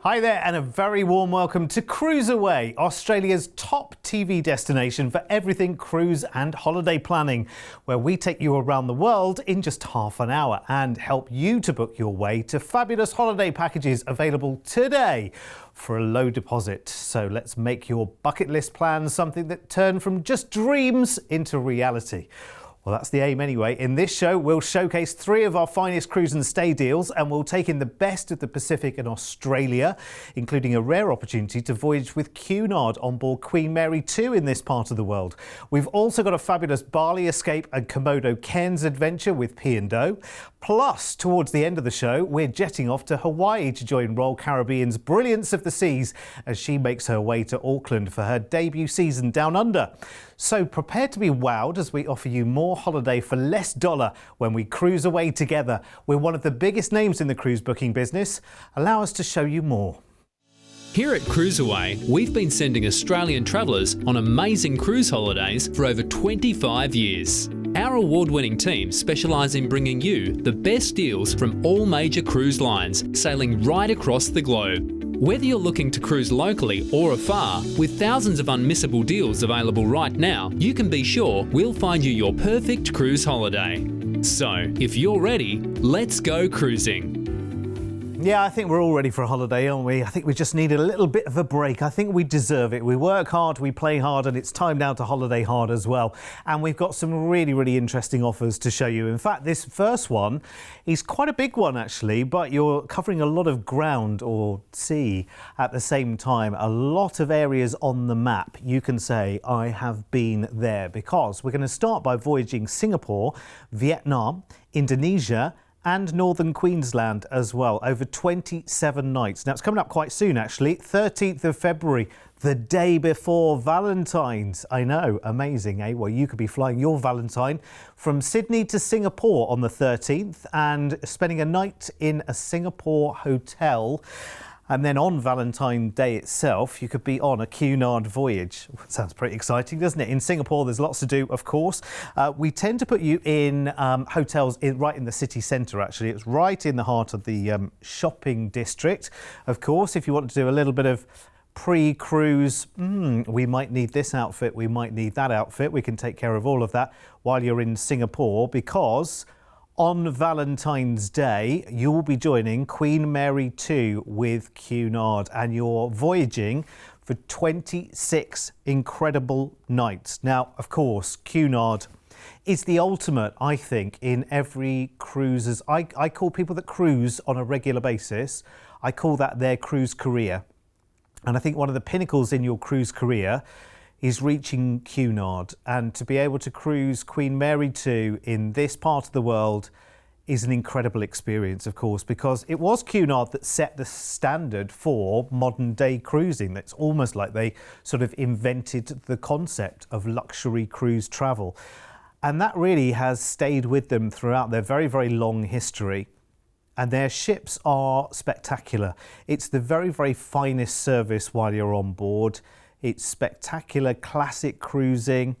Hi there, and a very warm welcome to CruiseAway, Australia's top TV destination for everything cruise and holiday planning, where we take you around the world in just half an hour and help you to book your way to fabulous holiday packages available today for a low deposit. So let's make your bucket list plans something that turn from just dreams into reality. Well, that's the aim anyway. In this show, we'll showcase 3 of our finest cruise and stay deals, and we'll take in the best of the Pacific and Australia, including a rare opportunity to voyage with Cunard on board Queen Mary 2 in this part of the world. We've also got a fabulous Bali escape and Komodo Cairns adventure with P&O. Plus, towards the end of the show, we're jetting off to Hawaii to join Royal Caribbean's Brilliance of the Seas as she makes her way to Auckland for her debut season down under. So prepare to be wowed as we offer you more holiday for less dollar when we cruise away together. We're one of the biggest names in the cruise booking business. Allow us to show you more. Here at CruiseAway, we've been sending Australian travellers on amazing cruise holidays for over 25 years. Our award-winning team specialise in bringing you the best deals from all major cruise lines, sailing right across the globe. Whether you're looking to cruise locally or afar, with thousands of unmissable deals available right now, you can be sure we'll find you your perfect cruise holiday. So, if you're ready, let's go cruising. Yeah, I think we're all ready for a holiday, aren't we? I think we just need a little bit of a break. I think we deserve it. We work hard, we play hard, and it's time now to holiday hard as well. And we've got some really, really interesting offers to show you. In fact, this first one is quite a big one, actually, but you're covering a lot of ground or sea at the same time. A lot of areas on the map. You can say, I have been there, because we're going to start by voyaging Singapore, Vietnam, Indonesia, and northern Queensland as well, over 27 nights. Now, it's coming up quite soon, actually, 13th of February, the day before Valentine's. I know, amazing, eh? Well, you could be flying your Valentine from Sydney to Singapore on the 13th and spending a night in a Singapore hotel. And then on Valentine's Day itself, you could be on a Cunard voyage. Sounds pretty exciting, doesn't it? In Singapore, there's lots to do, of course. We tend to put you in hotels right in the city centre, actually. It's right in the heart of the shopping district. Of course, if you want to do a little bit of pre-cruise, we might need this outfit, we might need that outfit. We can take care of all of that while you're in Singapore, because on Valentine's Day, you will be joining Queen Mary 2 with Cunard, and you're voyaging for 26 incredible nights. Now, of course, Cunard is the ultimate, I think, in every cruises. I call people that cruise on a regular basis, I call that their cruise career. And I think one of the pinnacles in your cruise career is reaching Cunard, and to be able to cruise Queen Mary 2 in this part of the world is an incredible experience, of course, because it was Cunard that set the standard for modern day cruising. It's almost like they sort of invented the concept of luxury cruise travel. And that really has stayed with them throughout their very, very long history. And their ships are spectacular. It's the very, very finest service while you're on board. It's spectacular, classic cruising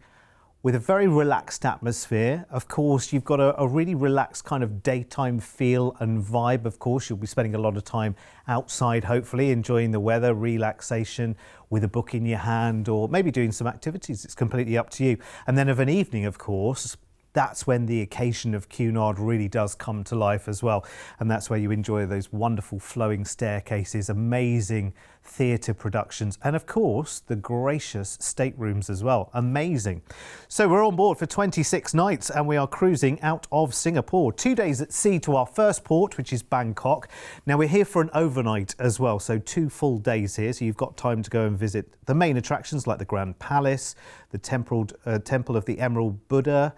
with a very relaxed atmosphere. Of course, you've got a really relaxed kind of daytime feel and vibe. Of course, you'll be spending a lot of time outside, hopefully, enjoying the weather, relaxation, with a book in your hand, or maybe doing some activities. It's completely up to you. And then of an evening, of course, that's when the occasion of Cunard really does come to life as well. And that's where you enjoy those wonderful flowing staircases, amazing theatre productions, and of course, the gracious staterooms as well. Amazing. So we're on board for 26 nights and we are cruising out of Singapore. 2 days at sea to our first port, which is Bangkok. Now, we're here for an overnight as well, so 2 full days here. So you've got time to go and visit the main attractions like the Grand Palace, the Temple of the Emerald Buddha.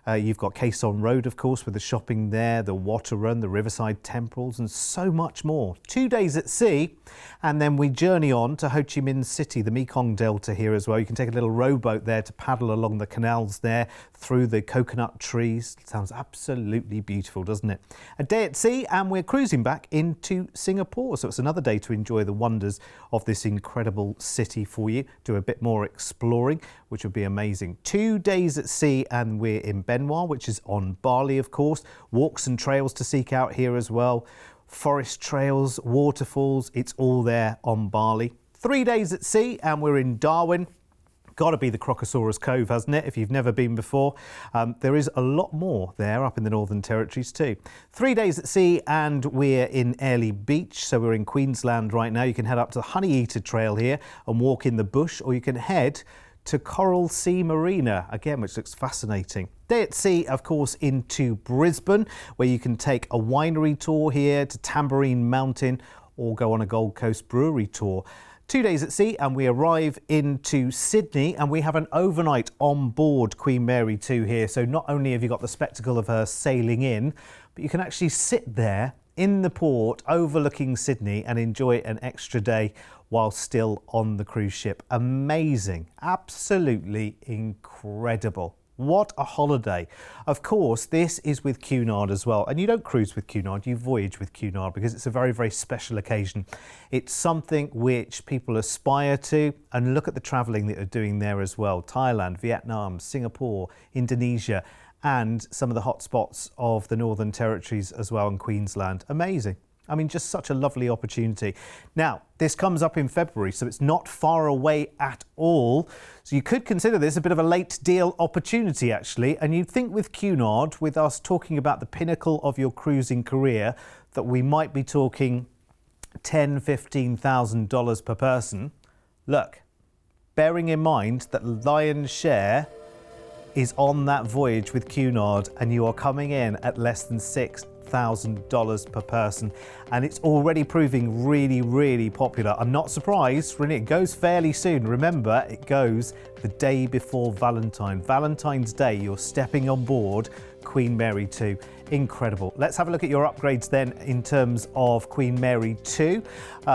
You've got Khe Sanh Road, of course, with the shopping there, the water run, the riverside temples, and so much more. 2 days at sea, and then we journey on to Ho Chi Minh City, the Mekong Delta here as well. You can take a little rowboat there to paddle along the canals there, through the coconut trees. It sounds absolutely beautiful, doesn't it? A day at sea, and we're cruising back into Singapore. So it's another day to enjoy the wonders of this incredible city for you. Do a bit more exploring, which would be amazing. 2 days at sea, and we're in Benoit, which is on Bali, of course. Walks and trails to seek out here as well. forest trails, waterfalls, it's all there on Bali. 3 days at sea and we're in Darwin. Got to be the Crocosaurus Cove, hasn't it, if you've never been before? There is a lot more there up in the Northern Territories too. 3 days at sea and we're in Airlie Beach, so we're in Queensland right now. You can head up to the Honey Eater Trail here and walk in the bush, or you can head to Coral Sea Marina, again, which looks fascinating. Day at sea, of course, into Brisbane, where you can take a winery tour here to Tambourine Mountain or go on a Gold Coast brewery tour. 2 days at sea and we arrive into Sydney and we have an overnight on board Queen Mary 2 here. So not only have you got the spectacle of her sailing in, but you can actually sit there in the port overlooking Sydney and enjoy an extra day while still on the cruise ship. Amazing, absolutely incredible. What a holiday. Of course, this is with Cunard as well. And you don't cruise with Cunard, you voyage with Cunard because it's a very, very special occasion. It's something which people aspire to, and look at the travelling that you're doing there as well. Thailand, Vietnam, Singapore, Indonesia, and some of the hotspots of the Northern Territories as well, and Queensland. Amazing. I mean, just such a lovely opportunity. Now, this comes up in February, so it's not far away at all. So you could consider this a bit of a late deal opportunity, actually. And you'd think with Cunard, with us talking about the pinnacle of your cruising career, that we might be talking $10,000, $15,000 per person. Look, bearing in mind that lion's share is on that voyage with Cunard and you are coming in at less than $6,000 per person, and it's already proving really, really popular. I'm not surprised, really. It goes fairly soon. Remember, it goes the day before Valentine's Day. You're stepping on board Queen Mary 2. Incredible. Let's have a look at your upgrades then in terms of Queen Mary 2,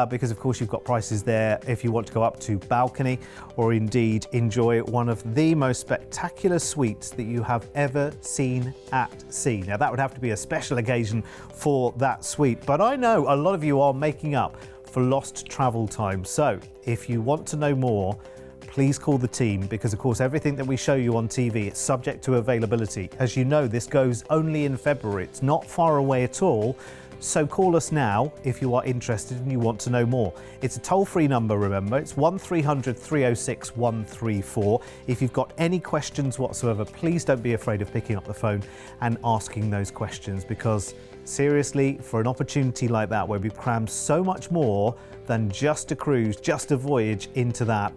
because of course you've got prices there if you want to go up to balcony or indeed enjoy one of the most spectacular suites that you have ever seen at sea. Now that would have to be a special occasion for that suite, but I know a lot of you are making up for lost travel time. So if you want to know more, please call the team, because of course everything that we show you on TV, it's subject to availability. As you know, this goes only in February. It's not far away at all. So call us now if you are interested and you want to know more. It's a toll-free number, remember. It's 1300 306 134. If you've got any questions whatsoever, please don't be afraid of picking up the phone and asking those questions, because seriously, for an opportunity like that where we've crammed so much more than just a cruise, just a voyage into that,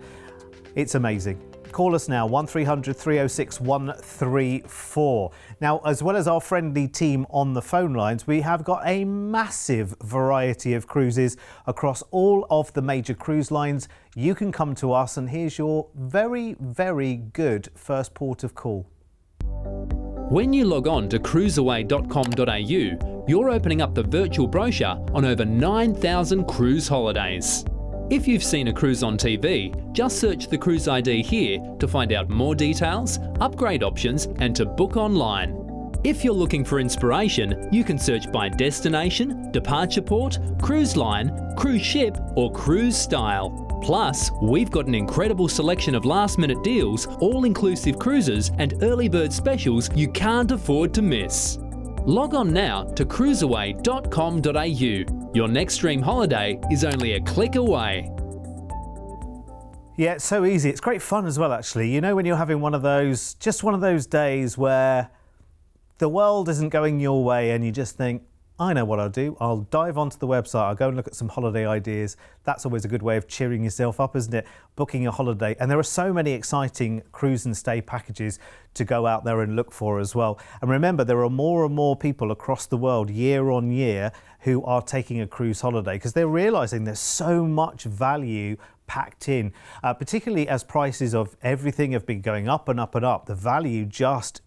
it's amazing. Call us now, 1300 306 134. Now, as well as our friendly team on the phone lines, we have got a massive variety of cruises across all of the major cruise lines. You can come to us, and here's your very, very good first port of call. When you log on to cruiseaway.com.au, you're opening up the virtual brochure on over 9,000 cruise holidays. If you've seen a cruise on TV, just search the cruise ID here to find out more details, upgrade options, and to book online. If you're looking for inspiration, you can search by destination, departure port, cruise line, cruise ship, or cruise style. Plus, we've got an incredible selection of last-minute deals, all-inclusive cruises, and early bird specials you can't afford to miss. Log on now to cruiseaway.com.au. Your next dream holiday is only a click away. Yeah, it's so easy. It's great fun as well, actually. You know, when you're having one of those days where the world isn't going your way and you just think, I know what I'll do. I'll dive onto the website. I'll go and look at some holiday ideas. That's always a good way of cheering yourself up, isn't it? Booking a holiday. And there are so many exciting cruise and stay packages to go out there and look for as well. And remember, there are more and more people across the world year on year who are taking a cruise holiday because they're realizing there's so much value packed in, particularly as prices of everything have been going up and up and up. The value just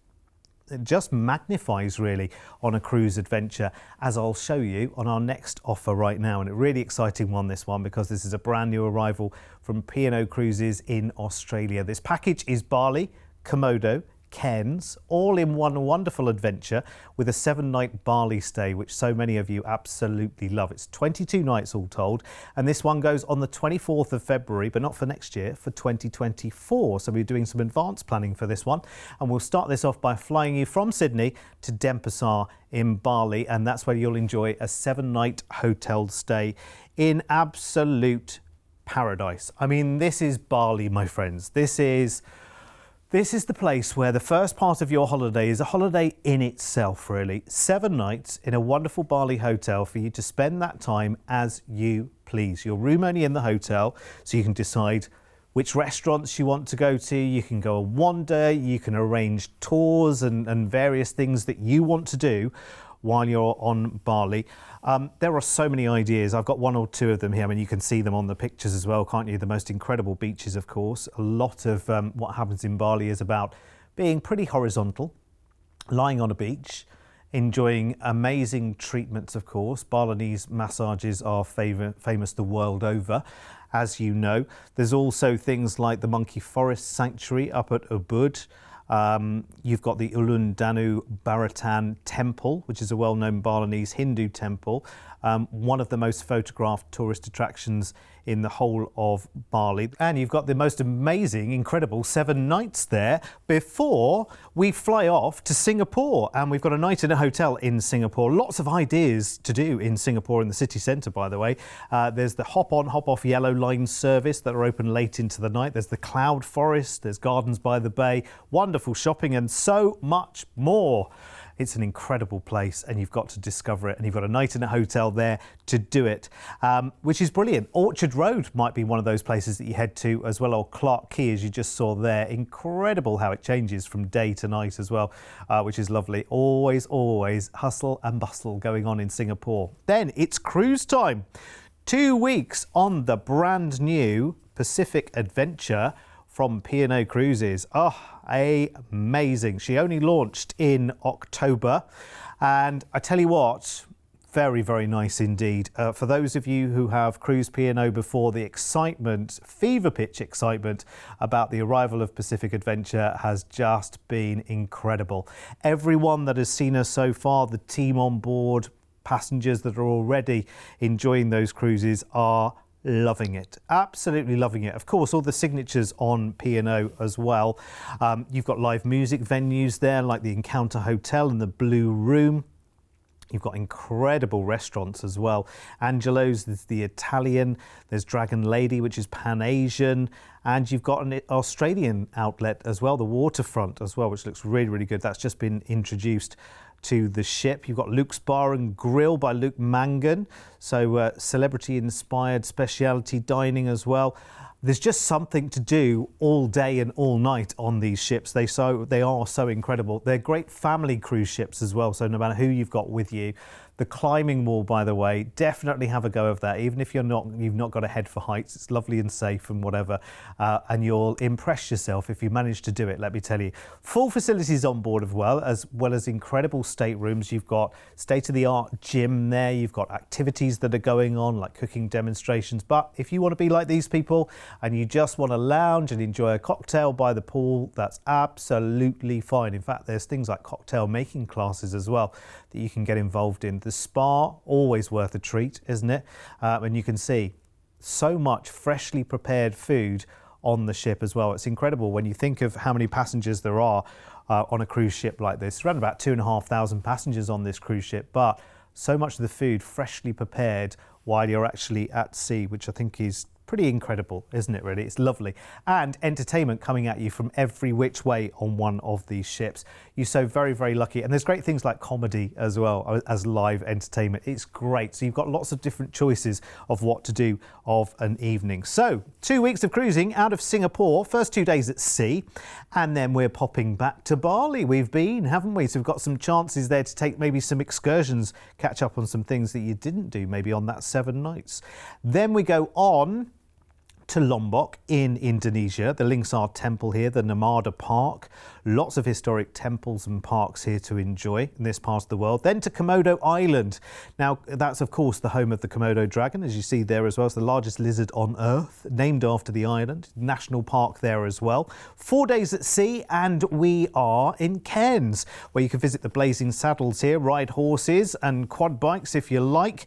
magnifies really on a cruise adventure, as I'll show you on our next offer right now. And a really exciting one, this one, because this is a brand new arrival from P&O Cruises in Australia. This package is Bali, Komodo, Cairns, all in one wonderful adventure with a 7-night Bali stay, which so many of you absolutely love. It's 22 nights all told, and this one goes on the 24th of February, but not for next year, for 2024. So we're doing some advanced planning for this one, and we'll start this off by flying you from Sydney to Denpasar in Bali, and that's where you'll enjoy a 7-night hotel stay in absolute paradise. I mean, this is Bali, my friends. This is the place where the first part of your holiday is a holiday in itself, really. 7 nights in a wonderful Bali hotel for you to spend that time as you please. Your room only in the hotel, so you can decide which restaurants you want to go to. You can go and wander, you can arrange tours and various things that you want to do while you're on Bali. There are so many ideas. I've got 1 or 2 of them here. I mean, you can see them on the pictures as well, can't you? The most incredible beaches, of course. A lot of what happens in Bali is about being pretty horizontal, lying on a beach, enjoying amazing treatments, of course. Balinese massages are famous the world over, as you know. There's also things like the Monkey Forest Sanctuary up at Ubud. You've got the Ulun Danu Baratan Temple, which is a well-known Balinese Hindu temple, one of the most photographed tourist attractions in the whole of Bali. And you've got the most amazing, incredible 7 nights there before we fly off to Singapore. And we've got a night in a hotel in Singapore. Lots of ideas to do in Singapore in the city centre, by the way. There's the hop-on, hop-off yellow line service that are open late into the night. There's the cloud forest. There's gardens by the bay. Wonderful shopping and so much more. It's an incredible place and you've got to discover it, and you've got a night in a hotel there to do it, which is brilliant. Orchard Road might be one of those places that you head to as well, or Clark Quay, as you just saw there. Incredible how it changes from day to night as well, which is lovely. Always hustle and bustle going on in Singapore. Then it's cruise time. 2 weeks on the brand new Pacific Adventure from P&O Cruises. Oh, amazing. She only launched in October, and I tell you what, very, very nice indeed. For those of you who have cruised P&O before, the excitement, fever pitch excitement about the arrival of Pacific Adventure has just been incredible. Everyone that has seen her so far, the team on board, passengers that are already enjoying those cruises are loving it, absolutely loving it. Of course, all the signatures on P&O as well. You've got live music venues there like the Encounter Hotel and the Blue Room. You've got incredible restaurants as well. Angelo's, there's the Italian, there's Dragon Lady, which is Pan-Asian, and you've got an Australian outlet as well, the Waterfront as well, which looks really, really good. That's just been introduced to the ship. You've got Luke's Bar and Grill by Luke Mangan, so celebrity-inspired specialty dining as well. There's just something to do all day and all night on these ships. They are so incredible. They're great family cruise ships as well, so no matter who you've got with you. The climbing wall, by the way, definitely have a go of that. Even if you've not got a head for heights, it's lovely and safe and whatever. And you'll impress yourself if you manage to do it, let me tell you. Full facilities on board as well as incredible staterooms. You've got state-of-the-art gym there. You've got activities that are going on, like cooking demonstrations. But if you want to be like these people and you just want to lounge and enjoy a cocktail by the pool, that's absolutely fine. In fact, there's things like cocktail making classes as well that you can get involved in. The spa, always worth a treat, isn't it? And you can see so much freshly prepared food on the ship as well. It's incredible when you think of how many passengers there are on a cruise ship like this. Around about 2,500 passengers on this cruise ship, but so much of the food freshly prepared while you're actually at sea, which I think is pretty incredible, isn't it, really? It's lovely. And entertainment coming at you from every which way on one of these ships. You're so very, very lucky. And there's great things like comedy as well as live entertainment. It's great. So you've got lots of different choices of what to do of an evening. So 2 weeks of cruising out of Singapore, first 2 days at sea, and then we're popping back to Bali. We've been, haven't we? So we've got some chances there to take maybe some excursions, catch up on some things that you didn't do maybe on that 7 nights. Then we go on to Lombok in Indonesia, the Lingsar Temple here, the Namada Park. Lots of historic temples and parks here to enjoy in this part of the world. Then to Komodo Island. Now, that's of course the home of the Komodo dragon, as you see there as well. It's the largest lizard on Earth, named after the island. National park there as well. 4 days at sea, and we are in Cairns, where you can visit the Blazing Saddles here, ride horses and quad bikes if you like.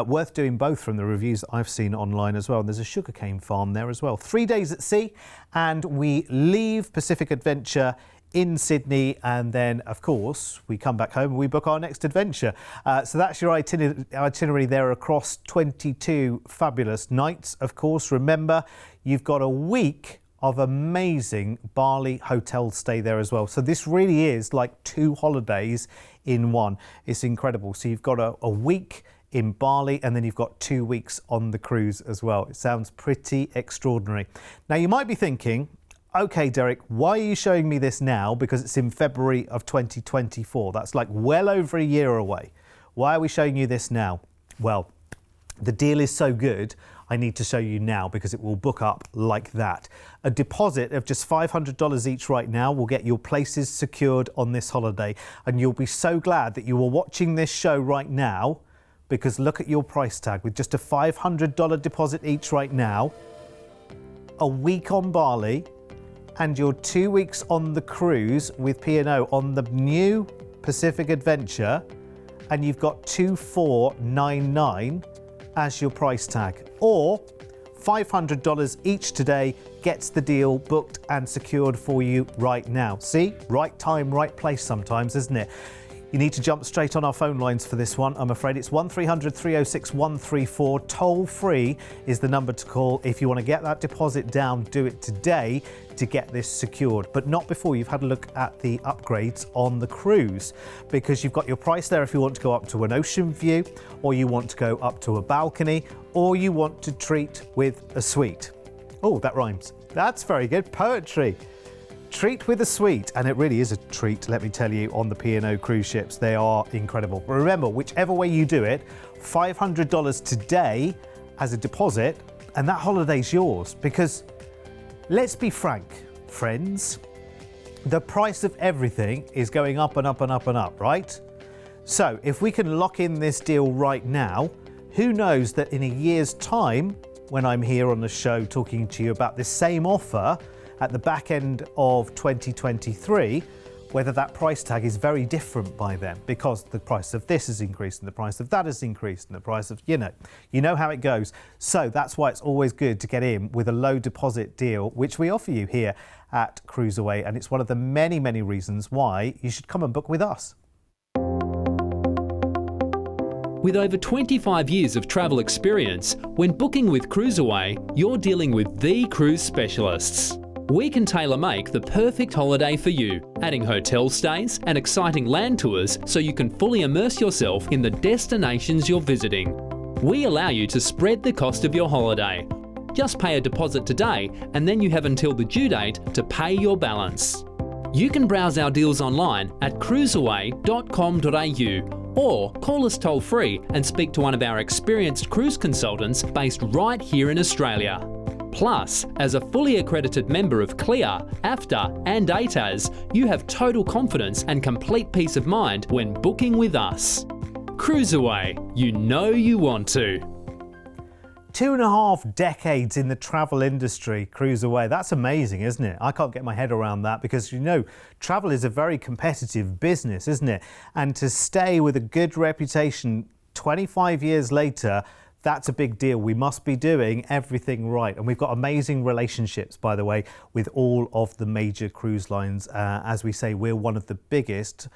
Worth doing both from the reviews that I've seen online as well. And there's a sugarcane farm there as well. 3 days at sea, and we leave Pacific Adventure in Sydney, and then of course we come back home and we book our next adventure. So that's your itinerary there across 22 fabulous nights. Of course, remember, you've got a week of amazing Bali hotel stay there as well. So this really is like 2 holidays in one. It's incredible. So you've got a week in Bali, and then you've got 2 weeks on the cruise as well. It sounds pretty extraordinary. Now you might be thinking, okay, Derek, why are you showing me this now? Because it's in February of 2024. That's like well over a year away. Why are we showing you this now? Well, the deal is so good, I need to show you now because it will book up like that. A deposit of just $500 each right now will get your places secured on this holiday. And you'll be so glad that you are watching this show right now, because look at your price tag. With just a $500 deposit each right now, a week on Bali, and your 2 weeks on the cruise with P&O on the new Pacific Adventure, and you've got 2499 as your price tag. Or $500 each today gets the deal booked and secured for you right now. See? Right time, right place sometimes, isn't it? You need to jump straight on our phone lines for this one, I'm afraid. It's 1300 306 134. Toll free is the number to call. If you want to get that deposit down, do it today to get this secured, but not before you've had a look at the upgrades on the cruise, because you've got your price there if you want to go up to an ocean view, or you want to go up to a balcony, or you want to treat with a suite. Oh, that rhymes. That's very good. Poetry. Treat with a suite, and it really is a treat, let me tell you, on the P&O cruise ships. They are incredible. Remember, whichever way you do it, $500 today as a deposit, and that holiday's yours. Because let's be frank, friends, the price of everything is going up and up and up and up, right? So if we can lock in this deal right now, who knows that in a year's time, when I'm here on the show talking to you about this same offer at the back end of 2023, whether that price tag is very different by then, because the price of this has increased and the price of that has increased and the price of, you know how it goes. So that's why it's always good to get in with a low deposit deal, which we offer you here at CruiseAway, and it's one of the many, many reasons why you should come and book with us. With over 25 years of travel experience, when booking with CruiseAway, you're dealing with the cruise specialists. We can tailor-make the perfect holiday for you, adding hotel stays and exciting land tours so you can fully immerse yourself in the destinations you're visiting. We allow you to spread the cost of your holiday. Just pay a deposit today, and then you have until the due date to pay your balance. You can browse our deals online at cruiseaway.com.au or call us toll-free and speak to one of our experienced cruise consultants based right here in Australia. Plus, as a fully accredited member of CLIA, AFTA and ATAS, you have total confidence and complete peace of mind when booking with us. CruiseAway, you know you want to. 2.5 decades in the travel industry, CruiseAway. That's amazing, isn't it? I can't get my head around that because, travel is a very competitive business, isn't it? And to stay with a good reputation 25 years later, that's a big deal. We must be doing everything right. And we've got amazing relationships, by the way, with all of the major cruise lines. As we say, we're one of the biggest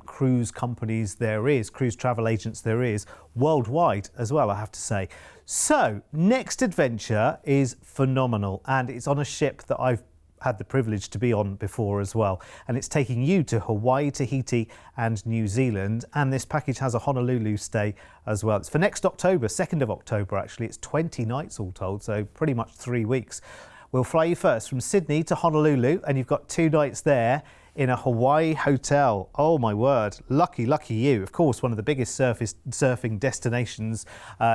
cruise companies there is, cruise travel agents there is, worldwide as well, I have to say. So, next adventure is phenomenal, and it's on a ship that I've had the privilege to be on before as well, and it's taking you to Hawaii, Tahiti and New Zealand, and this package has a Honolulu stay as well. It's for next October, 2nd of October actually. It's 20 nights all told, so pretty much 3 weeks. We'll fly you first from Sydney to Honolulu, and you've got 2 nights there in a Hawaii hotel. Oh my word, lucky you. Of course, one of the biggest surfing destinations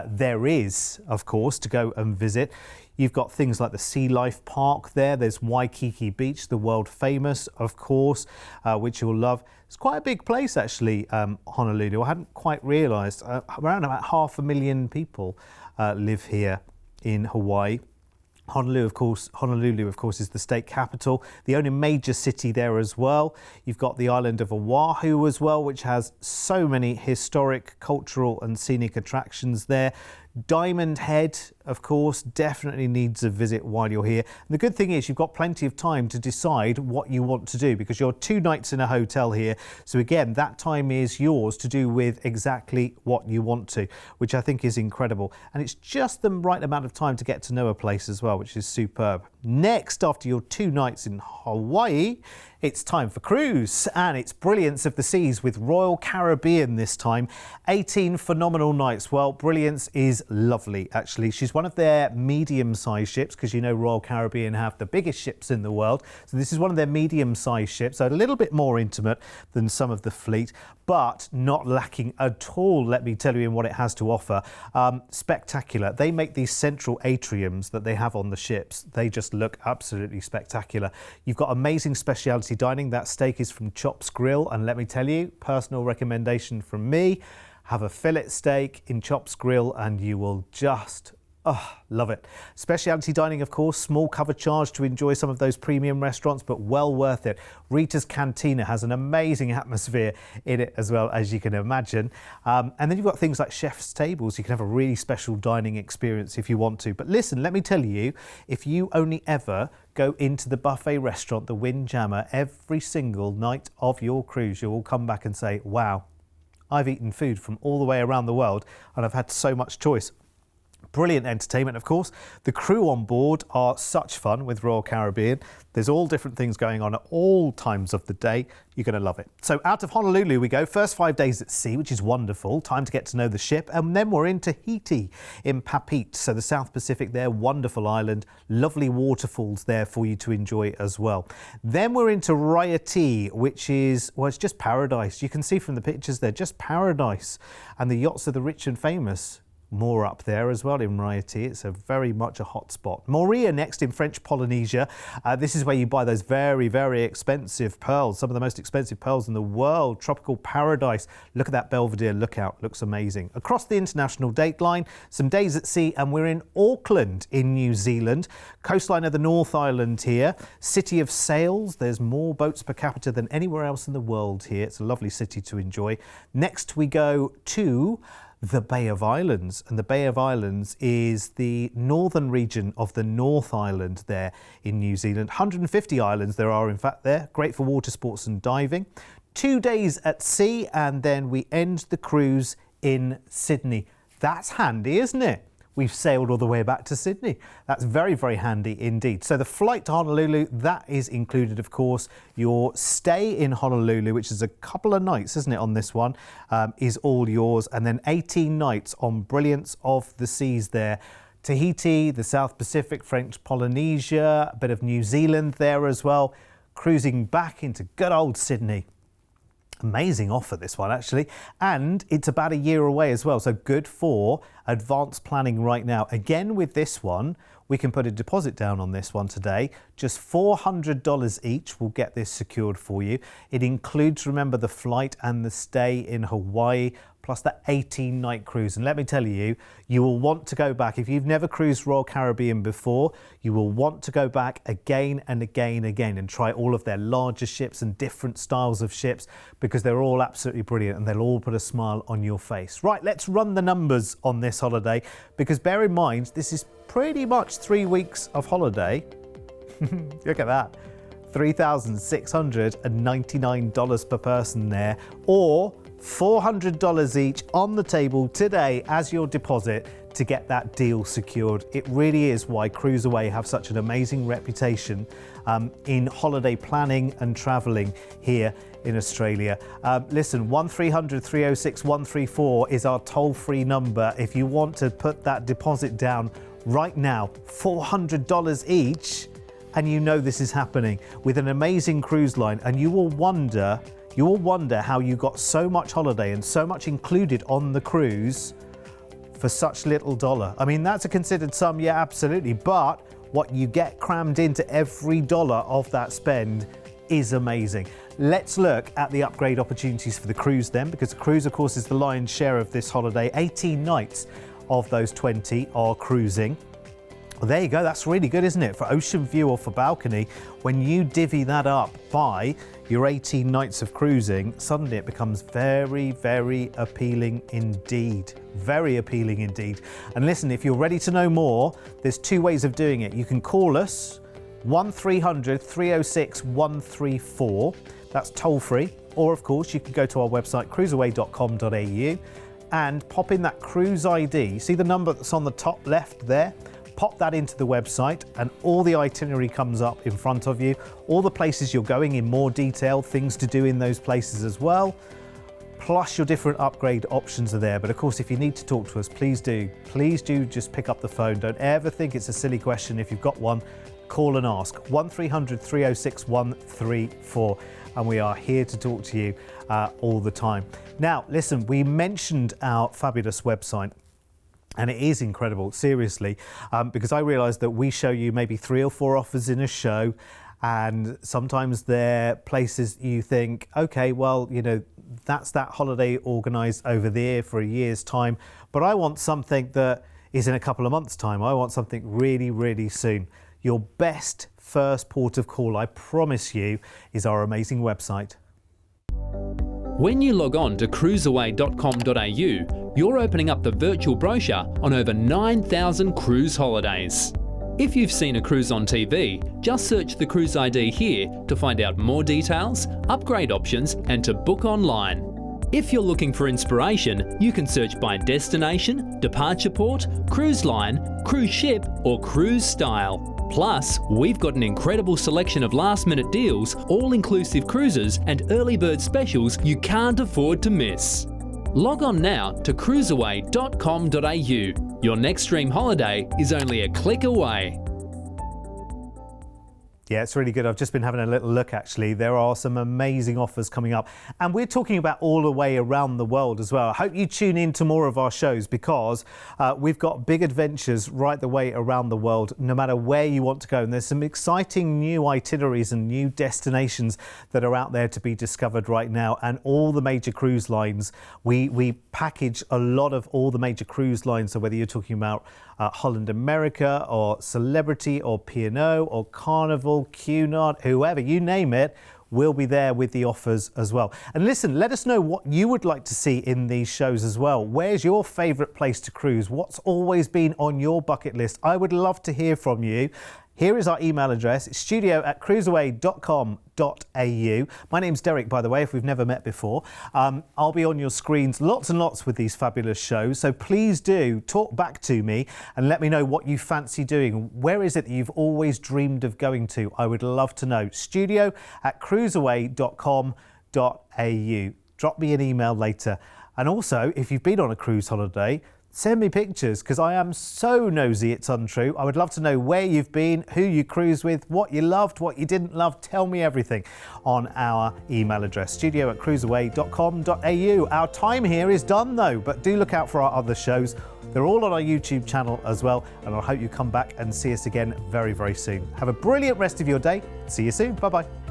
there is, of course, to go and visit. You've got things like the Sea Life Park there. There's Waikiki Beach, the world famous, of course, which you'll love. It's quite a big place, actually, Honolulu. I hadn't quite realised. Around about 500,000 people live here in Hawaii. Honolulu, of course, is the state capital, the only major city there as well. You've got the island of Oahu as well, which has so many historic, cultural and scenic attractions there. Diamond Head, of course, definitely needs a visit while you're here. And the good thing is you've got plenty of time to decide what you want to do because you're 2 nights in a hotel here. So again, that time is yours to do with exactly what you want to, which I think is incredible. And it's just the right amount of time to get to know a place as well, which is superb. Next, after your 2 nights in Hawaii, it's time for cruise, and it's Brilliance of the Seas with Royal Caribbean this time. 18 phenomenal nights. Well, Brilliance is lovely, actually. She's one of their medium-sized ships, because you know Royal Caribbean have the biggest ships in the world. So this is one of their medium-sized ships, so a little bit more intimate than some of the fleet, but not lacking at all, let me tell you, in what it has to offer. Spectacular. They make these central atriums that they have on the ships. They just look absolutely spectacular. You've got amazing specialty dining. That steak is from Chops Grill, and let me tell you, personal recommendation from me, have a fillet steak in Chops Grill and you will just love it. Specialty dining, of course, small cover charge to enjoy some of those premium restaurants, but well worth it. Rita's Cantina has an amazing atmosphere in it as well, as you can imagine. And then you've got things like chef's tables. You can have a really special dining experience if you want to. But listen, let me tell you, if you only ever go into the buffet restaurant, the Windjammer, every single night of your cruise, you will come back and say, wow, I've eaten food from all the way around the world and I've had so much choice. Brilliant entertainment, of course. The crew on board are such fun with Royal Caribbean. There's all different things going on at all times of the day. You're going to love it. So out of Honolulu we go. First 5 days at sea, which is wonderful. Time to get to know the ship. And then we're in Tahiti in Papit. So the South Pacific there, wonderful island. Lovely waterfalls there for you to enjoy as well. Then we're into Raiatea, which is, well, it's just paradise. You can see from the pictures there, just paradise. And the yachts of the rich and famous. More up there as well in Raiatea. It's very much a hot spot. Moorea next in French Polynesia. This is where you buy those very, very expensive pearls, some of the most expensive pearls in the world. Tropical paradise. Look at that Belvedere lookout. Looks amazing. Across the international date line, some days at sea, and we're in Auckland in New Zealand. Coastline of the North Island here. City of sails. There's more boats per capita than anywhere else in the world here. It's a lovely city to enjoy. Next we go to the Bay of Islands, and the Bay of Islands is the northern region of the North Island there in New Zealand. 150 islands there are, in fact, there. Great for water sports and diving. 2 days at sea, and then we end the cruise in Sydney. That's handy, isn't it? We've sailed all the way back to Sydney. That's very, very handy indeed. So the flight to Honolulu, that is included, of course. Your stay in Honolulu, which is a couple of nights, isn't it, on this one, is all yours. And then 18 nights on Brilliance of the Seas there. Tahiti, the South Pacific, French Polynesia, a bit of New Zealand there as well. Cruising back into good old Sydney. Amazing offer, this one, actually. And it's about a year away as well, so good for advanced planning right now. Again, with this one, we can put a deposit down on this one today. Just $400 each will get this secured for you. It includes, remember, the flight and the stay in Hawaii, plus the 18-night cruise. And let me tell you, you will want to go back. If you've never cruised Royal Caribbean before, you will want to go back again and again and try all of their larger ships and different styles of ships, because they're all absolutely brilliant and they'll all put a smile on your face. Right, let's run the numbers on this holiday, because bear in mind, this is pretty much 3 weeks of holiday. Look at that. $3,699 per person there, or $400 each on the table today as your deposit to get that deal secured. It really is why CruiseAway have such an amazing reputation in holiday planning and travelling here in Australia. Listen, 1300 306 134 is our toll-free number if you want to put that deposit down right now. $400 each, and you know this is happening with an amazing cruise line, and you will wonder how you got so much holiday and so much included on the cruise for such little dollar. I mean, that's a considered sum, yeah, absolutely, but what you get crammed into every dollar of that spend is amazing. Let's look at the upgrade opportunities for the cruise then, because the cruise, of course, is the lion's share of this holiday. 18 nights of those 20 are cruising. Well, there you go. That's really good, isn't it? For ocean view or for balcony, when you divvy that up by your 18 nights of cruising, suddenly it becomes very, very appealing indeed. Very appealing indeed. And listen, if you're ready to know more, there's two ways of doing it. You can call us 1300 306 134. That's toll free. Or of course, you can go to our website, cruiseaway.com.au, and pop in that cruise ID. See the number that's on the top left there? Pop that into the website and all the itinerary comes up in front of you, all the places you're going in more detail, things to do in those places as well, plus your different upgrade options are there. But of course, if you need to talk to us, please do just pick up the phone. Don't ever think it's a silly question. If you've got one, call and ask. 1300 306 134, and we are here to talk to you all the time. Now, listen, we mentioned our fabulous website. And it is incredible, seriously, because I realised that we show you maybe 3 or 4 offers in a show, and sometimes they're places you think, okay, well, you know, that's that holiday organised over there for a year's time, but I want something that is in a couple of months' time. I want something really, really soon. Your best first port of call, I promise you, is our amazing website. When you log on to cruiseaway.com.au, you're opening up the virtual brochure on over 9,000 cruise holidays. If you've seen a cruise on TV, just search the cruise ID here to find out more details, upgrade options, and to book online. If you're looking for inspiration, you can search by destination, departure port, cruise line, cruise ship, or cruise style. Plus, we've got an incredible selection of last-minute deals, all-inclusive cruises, and early bird specials you can't afford to miss. Log on now to cruiseaway.com.au. Your next dream holiday is only a click away. Yeah, it's really good. I've just been having a little look, actually. There are some amazing offers coming up. And we're talking about all the way around the world as well. I hope you tune in to more of our shows, because we've got big adventures right the way around the world, no matter where you want to go. And there's some exciting new itineraries and new destinations that are out there to be discovered right now. And all the major cruise lines, we package a lot of all the major cruise lines. So whether you're talking about Holland America or Celebrity or P&O or Carnival, Cunard, whoever, you name it, we'll be there with the offers as well. And listen, let us know what you would like to see in these shows as well. Where's your favourite place to cruise? What's always been on your bucket list? I would love to hear from you. Here is our email address. It's studio@cruiseaway.com.au. My name's Derek, by the way, if we've never met before. I'll be on your screens lots and lots with these fabulous shows. So please do talk back to me and let me know what you fancy doing. Where is it that you've always dreamed of going to? I would love to know. studio@cruiseaway.com.au. Drop me an email later. And also, if you've been on a cruise holiday, send me pictures, because I am so nosy it's untrue. I would love to know where you've been, who you cruised with, what you loved, what you didn't love. Tell me everything on our email address, studio@cruiseaway.com.au. Our time here is done though, but do look out for our other shows. They're all on our YouTube channel as well, and I hope you come back and see us again very, very soon. Have a brilliant rest of your day. See you soon. Bye-bye.